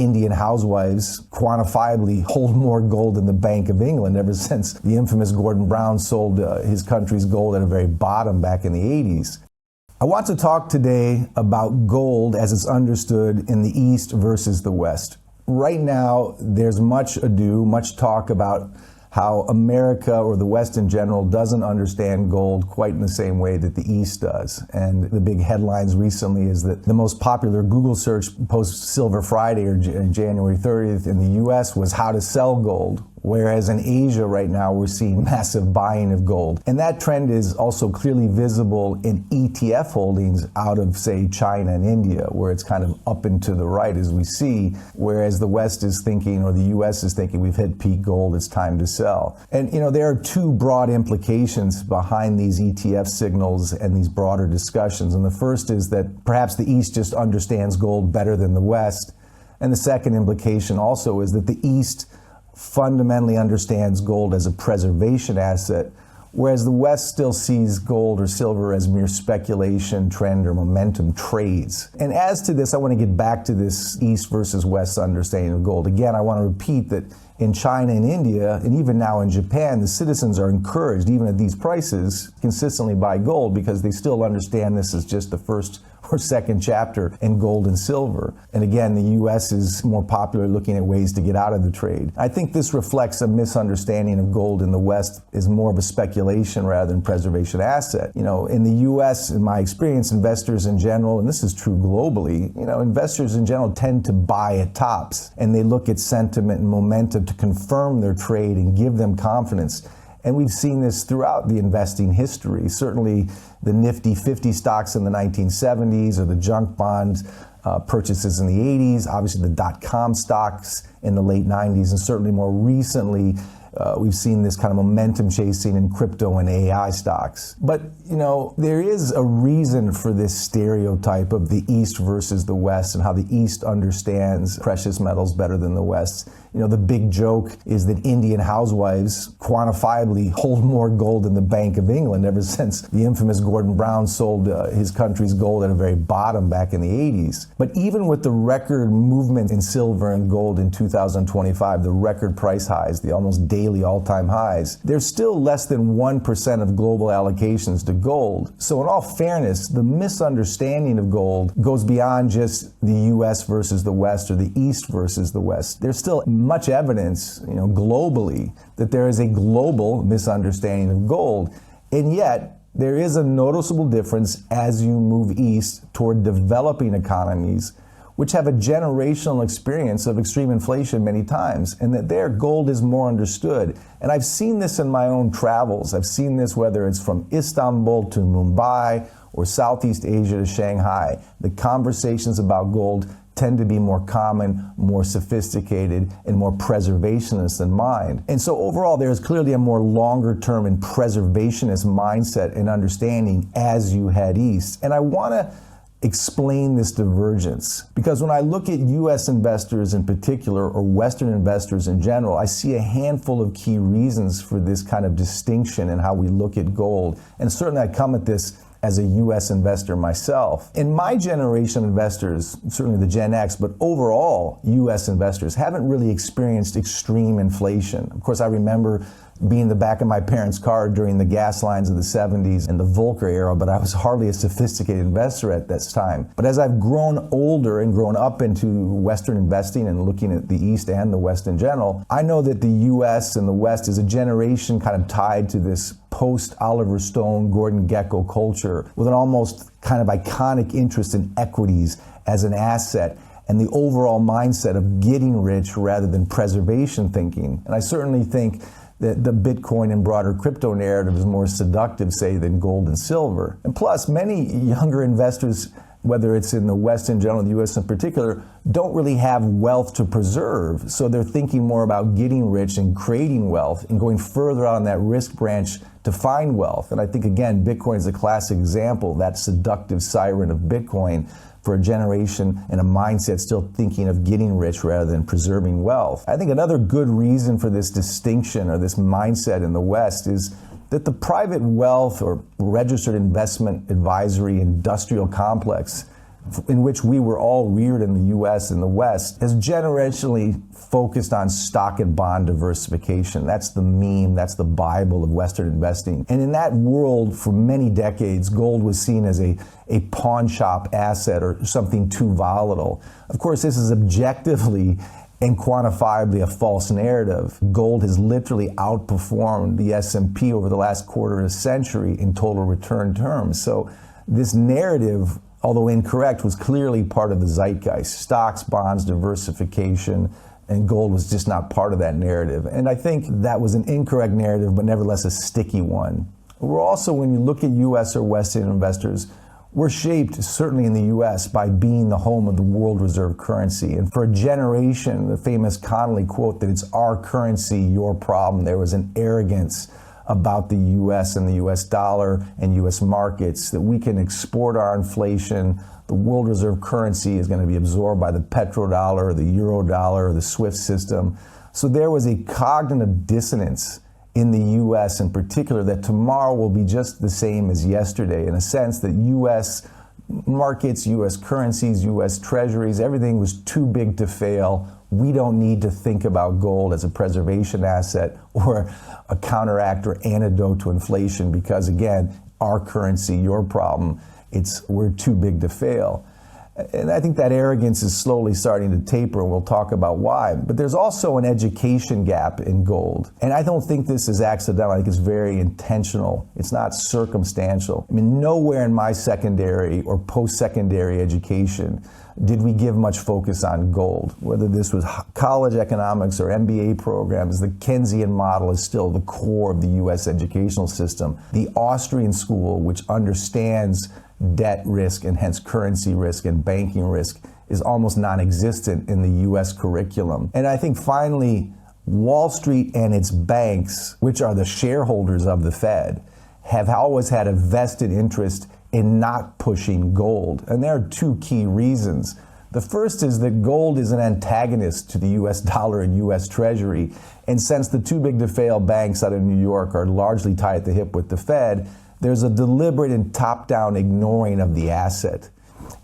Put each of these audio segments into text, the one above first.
Indian housewives quantifiably hold more gold in the Bank of England ever since the infamous Gordon Brown sold his country's gold at the very bottom back in the 80s. I want to talk today about gold as it's understood in the East versus the West. Right now, there's much ado, much talk about how America, or the West in general, doesn't understand gold quite in the same way that the East does. And the big headlines recently is that the most popular Google search post Silver Friday, or January 30th in the US, was how to sell gold. Whereas in Asia right now, we're seeing massive buying of gold. And that trend is also clearly visible in ETF holdings out of, say, China and India, where it's kind of up and to the right, as we see, whereas the West is thinking, or the US is thinking, we've hit peak gold, it's time to sell. And there are two broad implications behind these ETF signals and these broader discussions. And the first is that perhaps the East just understands gold better than the West. And the second implication also is that the East fundamentally understands gold as a preservation asset, whereas the West still sees gold or silver as mere speculation, trend, or momentum trades. And as to this, I want to get back to this East versus West understanding of gold. Again, I want to repeat that in China and India, and even now in Japan, the citizens are encouraged, even at these prices, consistently buy gold because they still understand this as just the first or second chapter in gold and silver. And again, the US is more popular looking at ways to get out of the trade. I think this reflects a misunderstanding of gold in the West is more of a speculation rather than preservation asset. In the US, in my experience, investors in general, and this is true globally, investors in general tend to buy at tops, and they look at sentiment and momentum to confirm their trade and give them confidence. And we've seen this throughout the investing history. Certainly the Nifty 50 stocks in the 1970s, or the junk bond purchases in the 80s, obviously the dot-com stocks in the late 90s, and certainly more recently, we've seen this kind of momentum chasing in crypto and AI stocks. But, there is a reason for this stereotype of the East versus the West and how the East understands precious metals better than the West. The big joke is that Indian housewives quantifiably hold more gold in the Bank of England ever since the infamous Gordon Brown sold his country's gold at the very bottom back in the 80s. But even with the record movement in silver and gold in 2025, the record price highs, the almost daily all-time highs, there's still less than 1% of global allocations to gold. So in all fairness, the misunderstanding of gold goes beyond just the US versus the West or the East versus the West. There's still much evidence, globally, that there is a global misunderstanding of gold. And yet, there is a noticeable difference as you move east toward developing economies, which have a generational experience of extreme inflation many times, and that there gold is more understood. And I've seen this in my own travels. I've seen this whether it's from Istanbul to Mumbai or Southeast Asia to Shanghai. The conversations about gold tend to be more common, more sophisticated, and more preservationist in mind. And so overall, there's clearly a more longer-term and preservationist mindset and understanding as you head east. And I want to explain this divergence, because when I look at US investors in particular, or Western investors in general, I see a handful of key reasons for this kind of distinction in how we look at gold. And certainly I come at this as a US investor myself. In my generation, investors, certainly the Gen X, but overall US investors haven't really experienced extreme inflation. Of course, I remember being in the back of my parents' car during the gas lines of the 70s and the Volcker era, but I was hardly a sophisticated investor at this time. But as I've grown older and grown up into Western investing and looking at the East and the West in general, I know that the US and the West is a generation kind of tied to this post-Oliver Stone, Gordon Gekko culture with an almost kind of iconic interest in equities as an asset and the overall mindset of getting rich rather than preservation thinking. And I certainly think that the Bitcoin and broader crypto narrative is more seductive, say, than gold and silver. And plus, many younger investors, whether it's in the West in general, the US in particular, don't really have wealth to preserve. So they're thinking more about getting rich and creating wealth and going further on that risk branch to find wealth. And I think, again, Bitcoin is a classic example, that seductive siren of Bitcoin for a generation and a mindset still thinking of getting rich rather than preserving wealth. I think another good reason for this distinction or this mindset in the West is that the private wealth or registered investment advisory industrial complex in which we were all reared in the U.S. and the West, has generationally focused on stock and bond diversification. That's the meme, that's the Bible of Western investing. And in that world, for many decades, gold was seen as a pawn shop asset or something too volatile. Of course, this is objectively and quantifiably a false narrative. Gold has literally outperformed the S&P over the last quarter of a century in total return terms. So this narrative, although incorrect, was clearly part of the zeitgeist. Stocks, bonds, diversification, and gold was just not part of that narrative. And I think that was an incorrect narrative, but nevertheless a sticky one. We're also, when you look at U.S. or Western investors, we're shaped, certainly in the U.S., by being the home of the world reserve currency. And for a generation, the famous Connolly quote that it's our currency, your problem, there was an arrogance about the U.S. and the U.S. dollar and U.S. markets, that we can export our inflation. The world reserve currency is going to be absorbed by the petrodollar, or the eurodollar, or the SWIFT system. So there was a cognitive dissonance in the U.S. in particular, that tomorrow will be just the same as yesterday, in a sense that U.S. markets, U.S. currencies, U.S. treasuries, everything was too big to fail. We don't need to think about gold as a preservation asset or a counteract or antidote to inflation, because again, our currency, your problem, we're too big to fail. And I think that arrogance is slowly starting to taper, and we'll talk about why. But there's also an education gap in gold. And I don't think this is accidental. I think it's very intentional. It's not circumstantial. I mean, nowhere in my secondary or post-secondary education did we give much focus on gold. Whether this was college economics or MBA programs, the Keynesian model is still the core of the U.S. educational system. The Austrian school, which understands debt risk and hence currency risk and banking risk, is almost non-existent in the U.S. curriculum. And I think finally, Wall Street and its banks, which are the shareholders of the Fed, have always had a vested interest in not pushing gold. And there are two key reasons. The first is that gold is an antagonist to the U.S. dollar and U.S. Treasury. And since the too big to fail banks out of New York are largely tied at the hip with the Fed, there's a deliberate and top-down ignoring of the asset.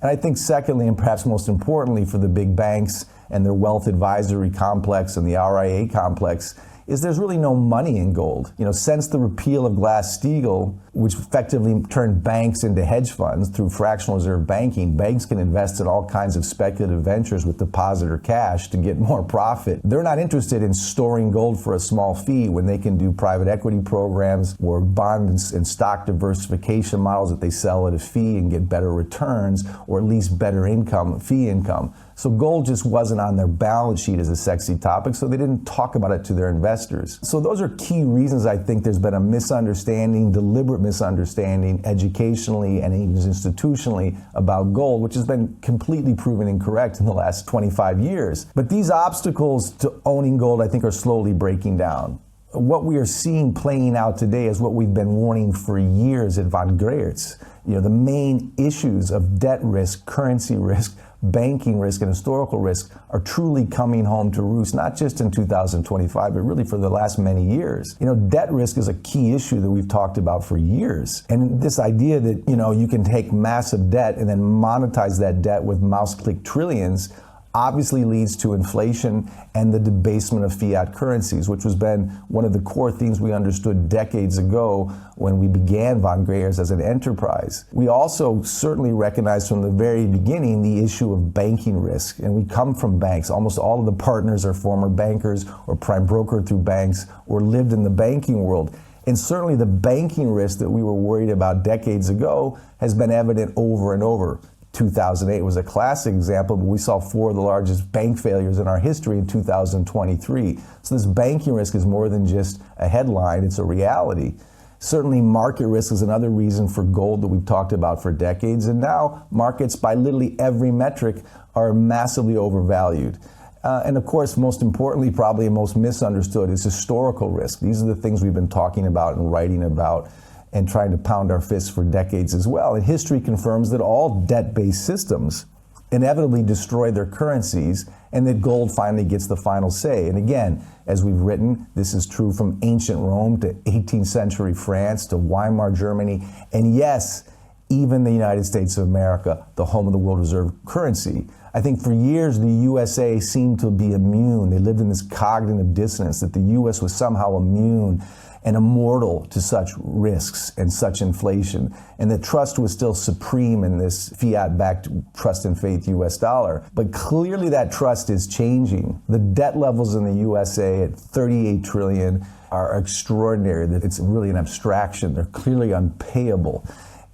And I think secondly, and perhaps most importantly for the big banks and their wealth advisory complex and the RIA complex, is there's really no money in gold. You know, since the repeal of Glass-Steagall, which effectively turned banks into hedge funds through fractional reserve banking, banks can invest in all kinds of speculative ventures with depositor cash to get more profit. They're not interested in storing gold for a small fee when they can do private equity programs or bond and stock diversification models that they sell at a fee and get better returns, or at least better income, fee income. So gold just wasn't on their balance sheet as a sexy topic, so they didn't talk about it to their investors. So those are key reasons I think there's been a misunderstanding, deliberate misunderstanding, educationally and even institutionally, about gold, which has been completely proven incorrect in the last 25 years. But these obstacles to owning gold, I think, are slowly breaking down. What we are seeing playing out today is what we've been warning for years at Von Greyerz. You know, the main issues of debt risk, currency risk, banking risk, and historical risk are truly coming home to roost, not just in 2025, but really for the last many years. You know, debt risk is a key issue that we've talked about for years. And this idea that, you know, you can take massive debt and then monetize that debt with mouse-click trillions obviously leads to inflation and the debasement of fiat currencies, which has been one of the core themes we understood decades ago when we began Von Greyerz as an enterprise. We also certainly recognized from the very beginning the issue of banking risk, and we come from banks. Almost all of the partners are former bankers or prime brokered through banks or lived in the banking world. And certainly the banking risk that we were worried about decades ago has been evident over and over. 2008 was a classic example, but we saw 4 of the largest bank failures in our history in 2023. So this banking risk is more than just a headline, it's a reality. Certainly market risk is another reason for gold that we've talked about for decades, and now markets by literally every metric are massively overvalued. And of course, most importantly, probably and most misunderstood, is historical risk. These are the things we've been talking about and writing about and trying to pound our fists for decades as well. And history confirms that all debt-based systems inevitably destroy their currencies, and that gold finally gets the final say. And again, as we've written, this is true from ancient Rome to 18th century France to Weimar Germany. And yes, even the United States of America, the home of the world reserve currency. I think for years the USA seemed to be immune. They lived in this cognitive dissonance that the US was somehow immune and immortal to such risks and such inflation, and that trust was still supreme in this fiat-backed trust and faith US dollar. But clearly that trust is changing. The debt levels in the USA at 38 trillion are extraordinary. That it's really an abstraction. They're clearly unpayable.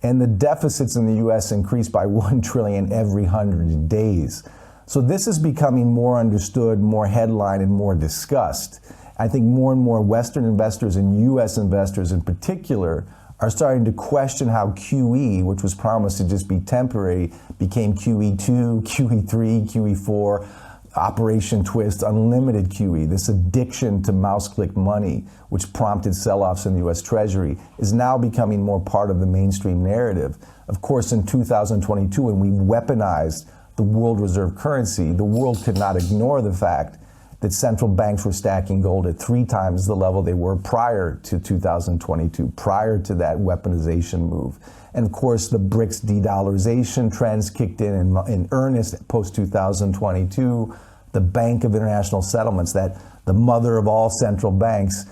And the deficits in the US increased by 1 trillion every 100 days. So this is becoming more understood, more headline, and more discussed. I think more and more Western investors and US investors in particular are starting to question how QE, which was promised to just be temporary, became QE2, QE3, QE4, Operation Twist, unlimited QE. This addiction to mouse-click money, which prompted sell-offs in the US Treasury, is now becoming more part of the mainstream narrative. Of course, in 2022, when we weaponized the world reserve currency, the world could not ignore the fact that central banks were stacking gold at 3 times the level they were prior to 2022, prior to that weaponization move. And of course, the BRICS de-dollarization trends kicked in earnest post-2022. The Bank of International Settlements, that the mother of all central banks,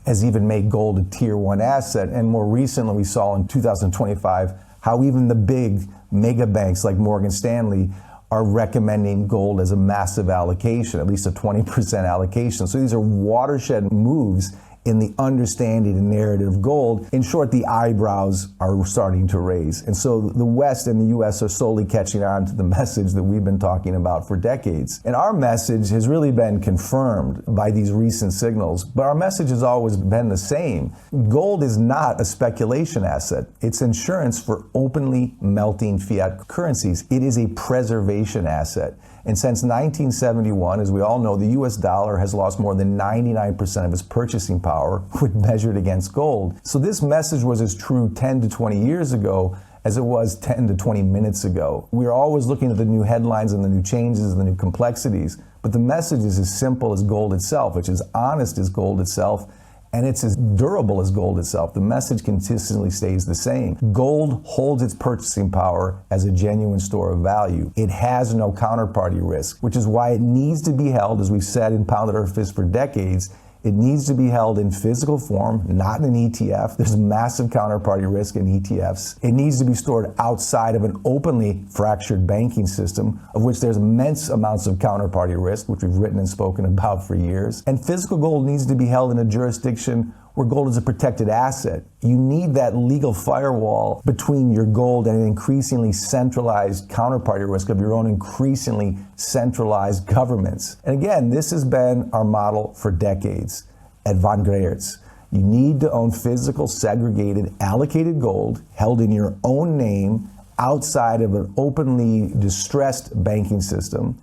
has even made gold a tier 1 asset. And more recently, we saw in 2025 how even the big mega banks like Morgan Stanley are recommending gold as a massive allocation, at least a 20% allocation. So these are watershed moves in the understanding and narrative of gold. In short, the eyebrows are starting to raise. And so the West and the US are slowly catching on to the message that we've been talking about for decades. And our message has really been confirmed by these recent signals, but our message has always been the same. Gold is not a speculation asset. It's insurance for openly melting fiat currencies. It is a preservation asset. And since 1971, as we all know, the US dollar has lost more than 99% of its purchasing power when measured against gold. So this message was as true 10 to 20 years ago as it was 10 to 20 minutes ago. We're always looking at the new headlines and the new changes and the new complexities, but the message is as simple as gold itself, which is honest as gold itself, and it's as durable as gold itself. The message consistently stays the same. Gold holds its purchasing power as a genuine store of value. It has no counterparty risk, which is why it needs to be held, as we've said and pounded our fist for decades, it needs to be held in physical form, not in an ETF. There's massive counterparty risk in ETFs. It needs to be stored outside of an openly fractured banking system, of which there's immense amounts of counterparty risk, which we've written and spoken about for years. And physical gold needs to be held in a jurisdiction where gold is a protected asset. You need that legal firewall between your gold and an increasingly centralized counterparty risk of your own increasingly centralized governments. And again, this has been our model for decades at Von Greyerz. You need to own physical, segregated, allocated gold held in your own name outside of an openly distressed banking system.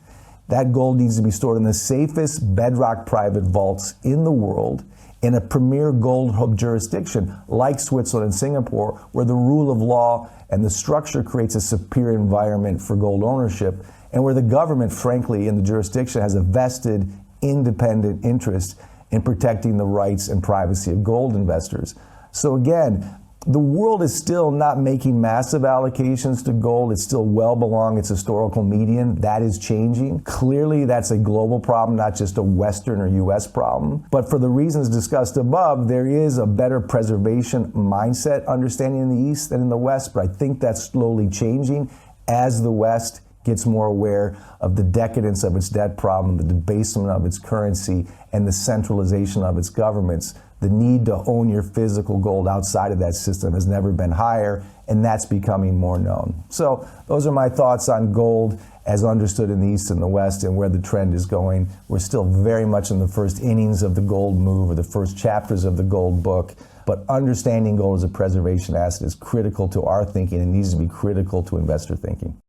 That gold needs to be stored in the safest bedrock private vaults in the world, in a premier gold hub jurisdiction like Switzerland and Singapore, where the rule of law and the structure creates a superior environment for gold ownership, and where the government, frankly, in the jurisdiction has a vested, independent interest in protecting the rights and privacy of gold investors. So again, the world is still not making massive allocations to gold. It's still well below its historical median. That is changing. Clearly, that's a global problem, not just a Western or US problem. But for the reasons discussed above, there is a better preservation mindset understanding in the East than in the West. But I think that's slowly changing as the West gets more aware of the decadence of its debt problem, the debasement of its currency, and the centralization of its governments. The need to own your physical gold outside of that system has never been higher, and that's becoming more known. So those are my thoughts on gold as understood in the East and the West and where the trend is going. We're still very much in the first innings of the gold move or the first chapters of the gold book, but understanding gold as a preservation asset is critical to our thinking and needs to be critical to investor thinking.